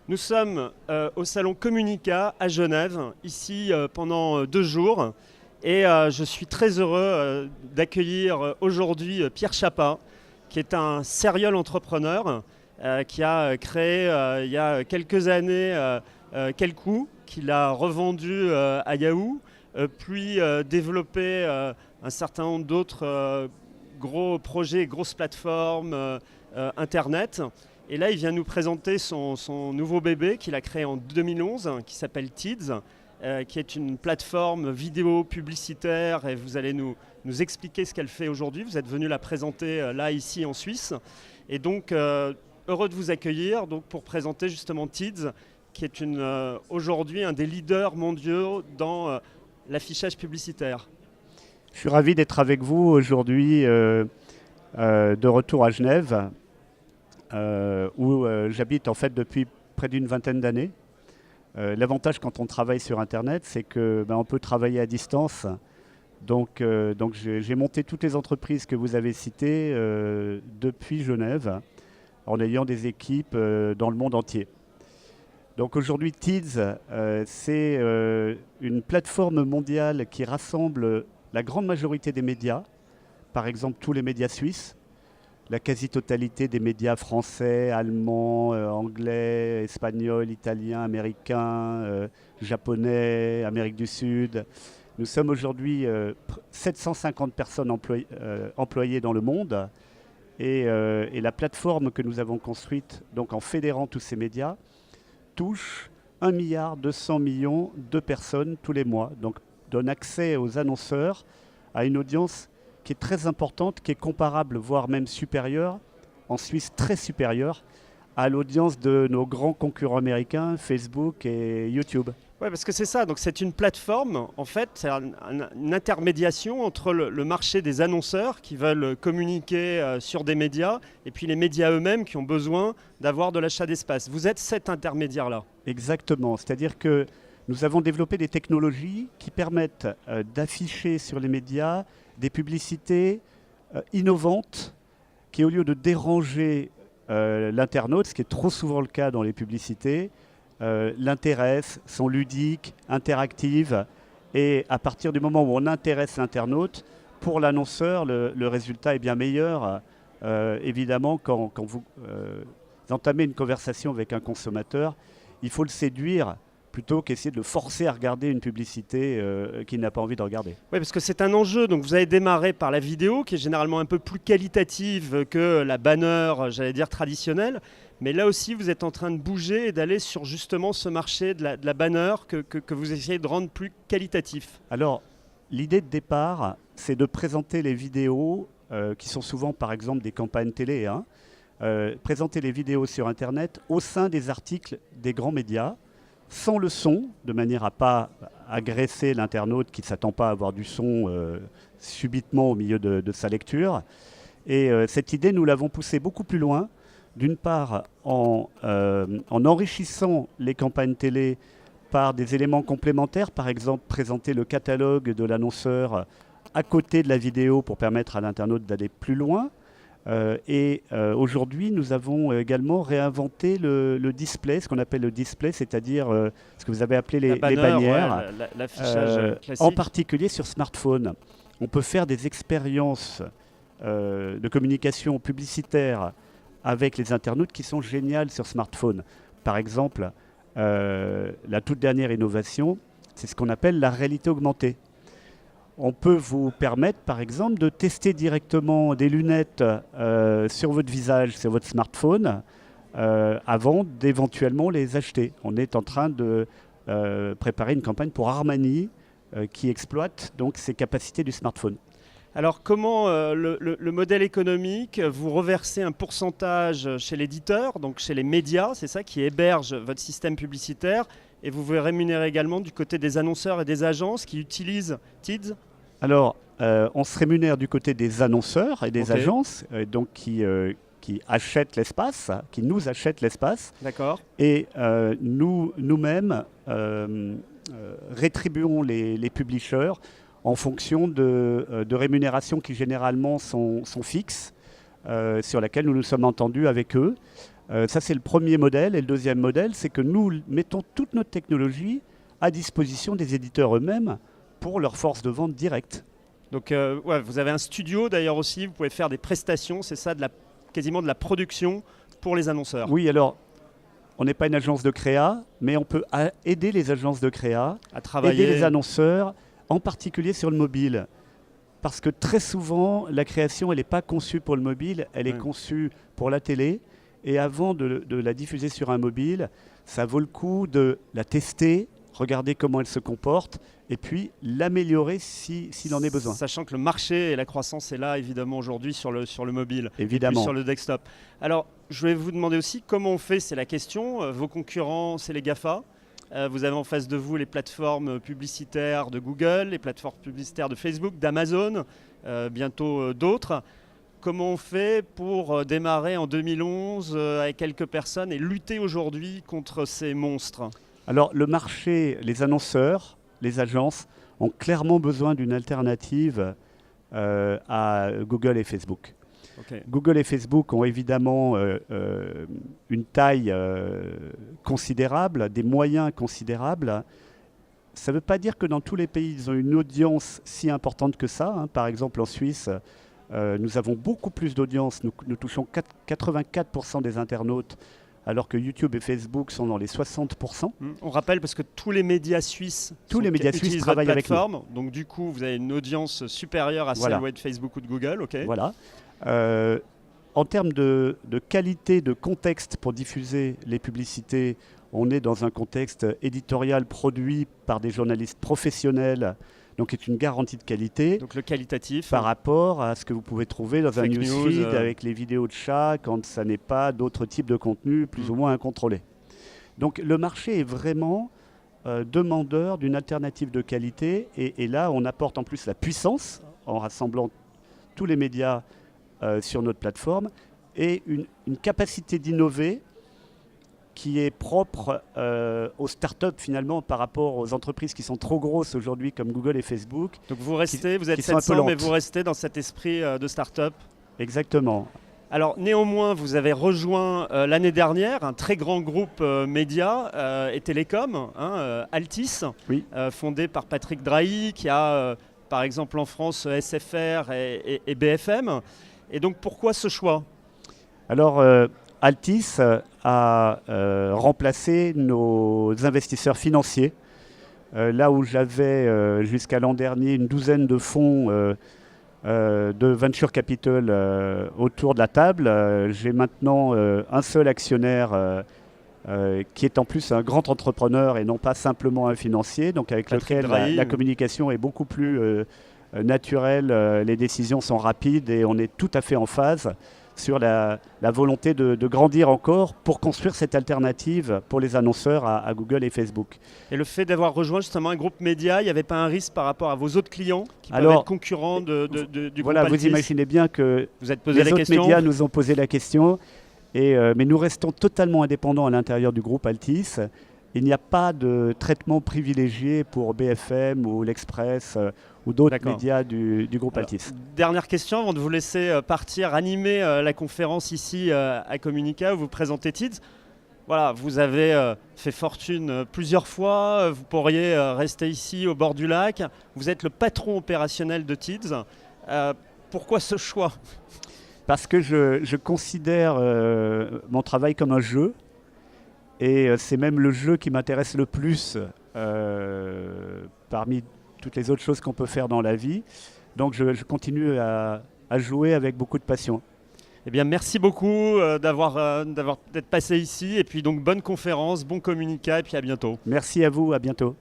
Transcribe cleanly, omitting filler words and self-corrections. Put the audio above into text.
Nous sommes au salon Communica à Genève, ici pendant 2 jours. Et je suis très heureux d'accueillir aujourd'hui Pierre Chapa, qui est un serial entrepreneur qui a créé il y a quelques années Quelcou, qu'il a revendu à Yahoo, puis développé un certain nombre d'autres gros projets, grosses plateformes Internet. Et là, il vient nous présenter son nouveau bébé qu'il a créé en 2011, qui s'appelle Tids, qui est une plateforme vidéo publicitaire. Et vous allez nous expliquer ce qu'elle fait aujourd'hui. Vous êtes venu la présenter là, ici, en Suisse. Et donc, heureux de vous accueillir donc, pour présenter justement Tids, qui est aujourd'hui un des leaders mondiaux dans l'affichage publicitaire. Je suis ravi d'être avec vous aujourd'hui de retour à Genève, où j'habite en fait depuis près d'une vingtaine d'années. L'avantage quand on travaille sur Internet, c'est que on peut travailler à distance. Donc j'ai monté toutes les entreprises que vous avez citées depuis Genève, en ayant des équipes dans le monde entier. Donc aujourd'hui, Tids, c'est une plateforme mondiale qui rassemble la grande majorité des médias, par exemple tous les médias suisses, la quasi-totalité des médias français, allemands, anglais, espagnols, italiens, américains, japonais, Amérique du Sud. Nous sommes aujourd'hui 750 personnes employées dans le monde. Et la plateforme que nous avons construite, donc en fédérant tous ces médias, touche 1,2 milliard de personnes tous les mois. Donc donne accès aux annonceurs à une audience qui est très importante, qui est comparable, voire même supérieure, en Suisse très supérieure, à l'audience de nos grands concurrents américains, Facebook et YouTube. Oui, parce que c'est ça. Donc c'est une plateforme, en fait, c'est une intermédiation entre le marché des annonceurs qui veulent communiquer sur des médias et puis les médias eux-mêmes qui ont besoin d'avoir de l'achat d'espace. Vous êtes cet intermédiaire-là. Exactement. C'est-à-dire que nous avons développé des technologies qui permettent d'afficher sur les médias des publicités innovantes qui, au lieu de déranger l'internaute, ce qui est trop souvent le cas dans les publicités, l'intéressent, sont ludiques, interactives. Et à partir du moment où on intéresse l'internaute, pour l'annonceur, le résultat est bien meilleur. Évidemment, quand vous entamez une conversation avec un consommateur, il faut le séduire plutôt qu'essayer de le forcer à regarder une publicité qu'il n'a pas envie de regarder. Oui, parce que c'est un enjeu. Donc vous avez démarré par la vidéo, qui est généralement un peu plus qualitative que la banner, j'allais dire, traditionnelle. Mais là aussi, vous êtes en train de bouger et d'aller sur justement ce marché de la banner que vous essayez de rendre plus qualitatif. Alors, l'idée de départ, c'est de présenter les vidéos, qui sont souvent par exemple des campagnes télé, présenter les vidéos sur Internet au sein des articles des grands médias, sans le son, de manière à ne pas agresser l'internaute qui ne s'attend pas à avoir du son subitement au milieu de sa lecture. Et cette idée, nous l'avons poussée beaucoup plus loin, d'une part en enrichissant les campagnes télé par des éléments complémentaires, par exemple présenter le catalogue de l'annonceur à côté de la vidéo pour permettre à l'internaute d'aller plus loin. Aujourd'hui, nous avons également réinventé le display, ce qu'on appelle le display, c'est-à-dire ce que vous avez appelé les bannières, ouais, l'affichage classique. en particulier sur smartphone. On peut faire des expériences de communication publicitaire avec les internautes qui sont géniales sur smartphone. Par exemple, la toute dernière innovation, c'est ce qu'on appelle la réalité augmentée. On peut vous permettre, par exemple, de tester directement des lunettes sur votre visage, sur votre smartphone, avant d'éventuellement les acheter. On est en train de préparer une campagne pour Armani qui exploite donc ces capacités du smartphone. Alors comment le modèle économique, vous reversez un pourcentage chez l'éditeur, donc chez les médias, c'est ça qui héberge votre système publicitaire, et vous vous rémunérez également du côté des annonceurs et des agences qui utilisent Tids? Alors, on se rémunère du côté des annonceurs et des agences, donc qui achètent l'espace, qui nous achètent l'espace. D'accord. Et nous-mêmes rétribuons les publishers en fonction de rémunérations qui généralement sont fixes, sur laquelle nous nous sommes entendus avec eux. Ça, c'est le premier modèle. Et le deuxième modèle, c'est que nous mettons toute notre technologie à disposition des éditeurs eux-mêmes pour leur force de vente directe. Donc, vous avez un studio d'ailleurs aussi, vous pouvez faire des prestations, c'est ça, quasiment de la production pour les annonceurs. Oui, alors, on n'est pas une agence de créa, mais on peut aider les agences de créa, à travailler, aider les annonceurs, en particulier sur le mobile. Parce que très souvent, la création, elle n'est pas conçue pour le mobile, elle est conçue pour la télé. Et avant de la diffuser sur un mobile, ça vaut le coup de la tester, regarder comment elle se comporte, et puis l'améliorer s'il en est besoin. Sachant que le marché et la croissance est là, évidemment, aujourd'hui sur le mobile, évidemment, et sur le desktop. Alors, je vais vous demander aussi comment on fait, c'est la question. Vos concurrents, c'est les GAFA. Vous avez en face de vous les plateformes publicitaires de Google, les plateformes publicitaires de Facebook, d'Amazon, bientôt d'autres. Comment on fait pour démarrer en 2011 avec quelques personnes et lutter aujourd'hui contre ces monstres? Alors le marché, les annonceurs, les agences ont clairement besoin d'une alternative à Google et Facebook. Okay. Google et Facebook ont évidemment une taille considérable, des moyens considérables. Ça ne veut pas dire que dans tous les pays, ils ont une audience si importante que ça. Hein. Par exemple, en Suisse, nous avons beaucoup plus d'audience. Nous touchons 84% des internautes, alors que YouTube et Facebook sont dans les 60%. On rappelle parce que tous les médias suisses travaillent avec nous. Donc du coup, vous avez une audience supérieure à celle de Facebook ou de Google. Okay. Voilà. En termes de qualité de contexte pour diffuser les publicités, on est dans un contexte éditorial produit par des journalistes professionnels, donc est une garantie de qualité. Donc le qualitatif. Par rapport à ce que vous pouvez trouver dans un newsfeed avec les vidéos de chats quand ça n'est pas d'autres types de contenus plus ou moins incontrôlés. Donc le marché est vraiment demandeur d'une alternative de qualité et là on apporte en plus la puissance en rassemblant tous les médias sur notre plateforme et une capacité d'innover qui est propre aux startups finalement par rapport aux entreprises qui sont trop grosses aujourd'hui comme Google et Facebook. Donc vous êtes 700 mais vous restez dans cet esprit de startup. Exactement. Alors néanmoins, vous avez rejoint l'année dernière un très grand groupe média et télécom, Altice, fondé par Patrick Drahi, qui a par exemple en France SFR et BFM. Et donc pourquoi ce choix? Alors Altice a remplacé nos investisseurs financiers. Là où j'avais jusqu'à l'an dernier une douzaine de fonds de venture capital autour de la table, j'ai maintenant un seul actionnaire qui est en plus un grand entrepreneur et non pas simplement un financier, donc avec lequel la communication est beaucoup plus naturelle, les décisions sont rapides et on est tout à fait en phase sur la volonté de grandir encore pour construire cette alternative pour les annonceurs à Google et Facebook. Et le fait d'avoir rejoint justement un groupe média, il n'y avait pas un risque par rapport à vos autres clients qui peuvent être concurrents du groupe Altice? Vous imaginez bien que les autres médias nous ont posé la question, mais nous restons totalement indépendants à l'intérieur du groupe Altice. Il n'y a pas de traitement privilégié pour BFM ou l'Express ou d'autres médias du groupe Altice. Dernière question avant de vous laisser partir animer la conférence ici à Communica où vous présentez TIDS. Voilà, vous avez fait fortune plusieurs fois, vous pourriez rester ici au bord du lac. Vous êtes le patron opérationnel de TIDS. Pourquoi ce choix? Parce que je considère mon travail comme un jeu. Et c'est même le jeu qui m'intéresse le plus parmi toutes les autres choses qu'on peut faire dans la vie. Donc je continue à jouer avec beaucoup de passion. Eh bien, merci beaucoup d'être passé ici. Et puis donc bonne conférence, bon communicat et puis à bientôt. Merci à vous, à bientôt.